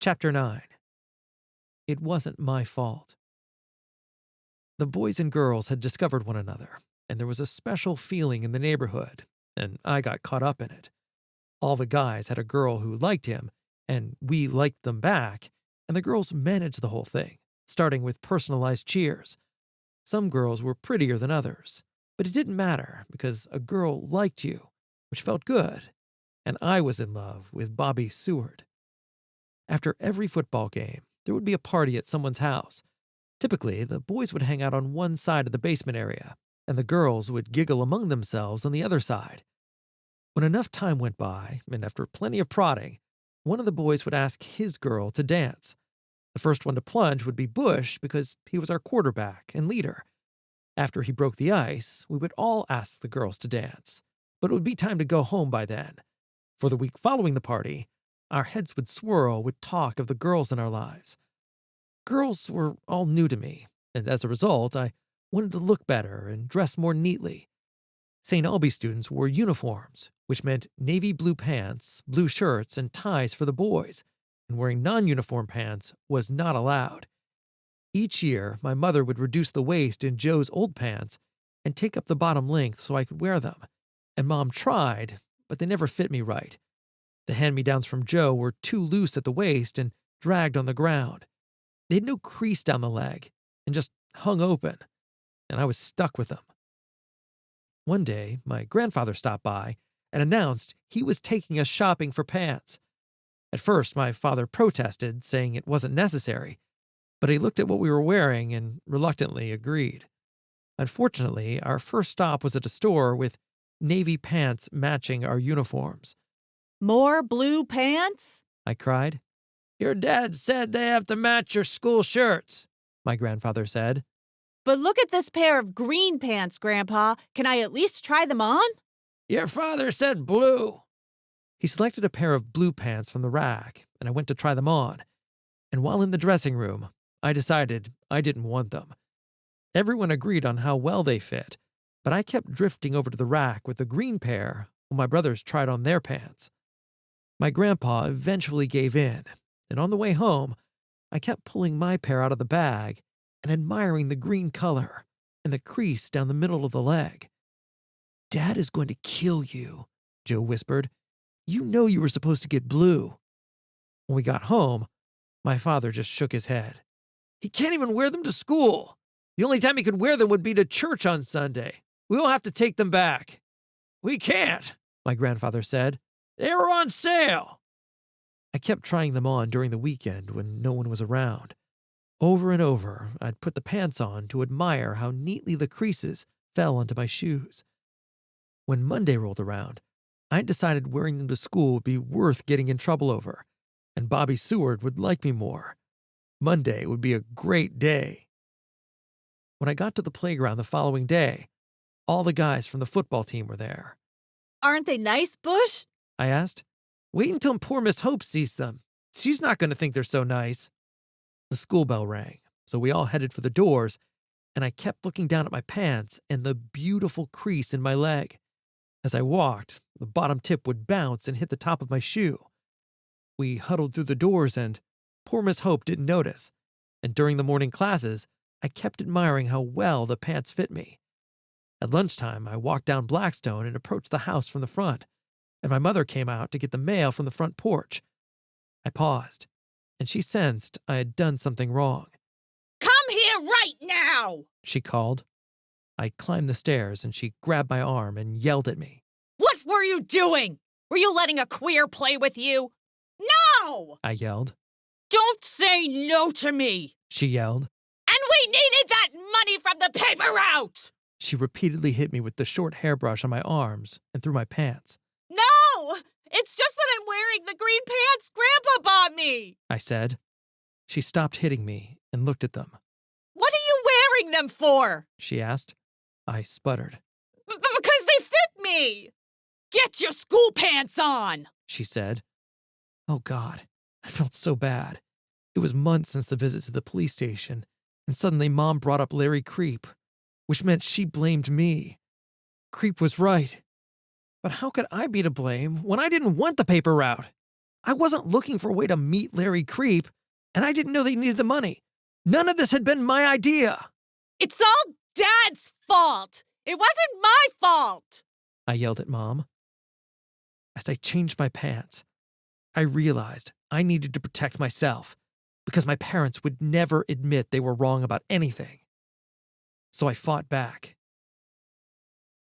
Chapter 9. It wasn't my fault. The boys and girls had discovered one another, and there was a special feeling in the neighborhood, and I got caught up in it. All the guys had a girl who liked him, and we liked them back, and the girls managed the whole thing, starting with personalized cheers. Some girls were prettier than others, but it didn't matter because a girl liked you, which felt good, and I was in love with Bobby Seward. After every football game, there would be a party at someone's house. Typically, the boys would hang out on one side of the basement area, and the girls would giggle among themselves on the other side. When enough time went by, and after plenty of prodding, one of the boys would ask his girl to dance. The first one to plunge would be Bush because he was our quarterback and leader. After he broke the ice, we would all ask the girls to dance, but it would be time to go home by then. For the week following the party, our heads would swirl with talk of the girls in our lives. Girls were all new to me, and as a result, I wanted to look better and dress more neatly. St. Albee students wore uniforms, which meant navy blue pants, blue shirts, and ties for the boys, and wearing non-uniform pants was not allowed. Each year, my mother would reduce the waist in Joe's old pants and take up the bottom length so I could wear them. And Mom tried, but they never fit me right. The hand-me-downs from Joe were too loose at the waist and dragged on the ground. They had no crease down the leg and just hung open, and I was stuck with them. One day, my grandfather stopped by and announced he was taking us shopping for pants. At first, my father protested, saying it wasn't necessary, but he looked at what we were wearing and reluctantly agreed. Unfortunately, our first stop was at a store with navy pants matching our uniforms. More blue pants? I cried. Your dad said they have to match your school shirts, my grandfather said. But look at this pair of green pants, Grandpa. Can I at least try them on? Your father said blue. He selected a pair of blue pants from the rack, and I went to try them on. And while in the dressing room, I decided I didn't want them. Everyone agreed on how well they fit, but I kept drifting over to the rack with the green pair while my brothers tried on their pants. My grandpa eventually gave in, and on the way home, I kept pulling my pair out of the bag and admiring the green color and the crease down the middle of the leg. Dad is going to kill you, Joe whispered. You know you were supposed to get blue. When we got home, my father just shook his head. He can't even wear them to school. The only time he could wear them would be to church on Sunday. We'll have to take them back. We can't, my grandfather said. They were on sale. I kept trying them on during the weekend when no one was around. Over and over, I'd put the pants on to admire how neatly the creases fell onto my shoes. When Monday rolled around, I decided wearing them to school would be worth getting in trouble over, and Bobby Seward would like me more. Monday would be a great day. When I got to the playground the following day, all the guys from the football team were there. Aren't they nice, Bush? I asked. Wait until poor Miss Hope sees them. She's not going to think they're so nice. The school bell rang, so we all headed for the doors, and I kept looking down at my pants and the beautiful crease in my leg. As I walked, the bottom tip would bounce and hit the top of my shoe. We huddled through the doors, and poor Miss Hope didn't notice. And during the morning classes, I kept admiring how well the pants fit me. At lunchtime, I walked down Blackstone and approached the house from the front, and my mother came out to get the mail from the front porch. I paused, and she sensed I had done something wrong. Come here right now, she called. I climbed the stairs, and she grabbed my arm and yelled at me. What were you doing? Were you letting a queer play with you? No! I yelled. Don't say no to me, she yelled. And we needed that money from the paper route! She repeatedly hit me with the short hairbrush on my arms and through my pants. No! It's just that I'm wearing the green pants Grandpa bought me, I said. She stopped hitting me and looked at them. What are you wearing them for? She asked. I sputtered. Because they fit me! Get your school pants on, she said. Oh, God, I felt so bad. It was months since the visit to the police station, and suddenly Mom brought up Larry Creep, which meant she blamed me. Creep was right. But how could I be to blame when I didn't want the paper route? I wasn't looking for a way to meet Larry Creep, and I didn't know they needed the money. None of this had been my idea. It's all Dad's fault. It wasn't my fault. I yelled at Mom. As I changed my pants, I realized I needed to protect myself because my parents would never admit they were wrong about anything. So I fought back.